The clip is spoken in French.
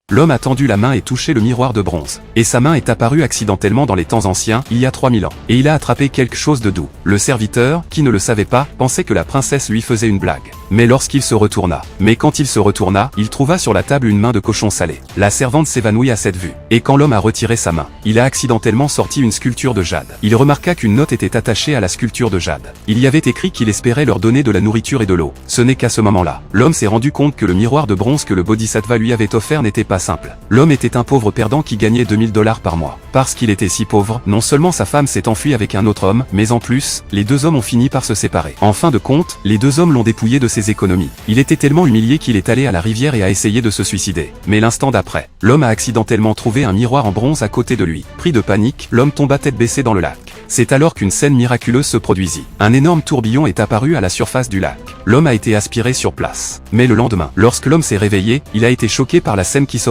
L'homme a tendu la main et touché le miroir de bronze. Et sa main est apparue accidentellement dans les temps anciens, il y a 3000 ans. Et il a attrapé quelque chose de doux. Le serviteur, qui ne le savait pas, pensait que la princesse lui faisait une blague. Mais quand il se retourna, il trouva sur la table une main de cochon salé. La servante s'évanouit à cette vue. Et quand l'homme a retiré sa main, il a accidentellement sorti une sculpture de jade. Il remarqua qu'une note était attachée à la sculpture de jade. Il y avait écrit qu'il espérait leur donner de la nourriture et de l'eau. Ce n'est qu'à ce moment-là, l'homme s'est rendu compte que le miroir de bronze que le Bodhisattva lui avait offert n'était pas simple. L'homme était un pauvre perdant qui gagnait 2000 $ par mois. Parce qu'il était si pauvre, non seulement sa femme s'est enfuie avec un autre homme, mais en plus, les deux hommes ont fini par se séparer. En fin de compte, les deux hommes l'ont dépouillé de ses économies. Il était tellement humilié qu'il est allé à la rivière et a essayé de se suicider. Mais l'instant d'après, l'homme a accidentellement trouvé un miroir en bronze à côté de lui. Pris de panique, l'homme tomba tête baissée dans le lac. C'est alors qu'une scène miraculeuse se produisit. Un énorme tourbillon est apparu à la surface du lac. L'homme a été aspiré sur place. Mais le lendemain, lorsque l'homme s'est réveillé, il a été choqué par la scène qui s'offrait.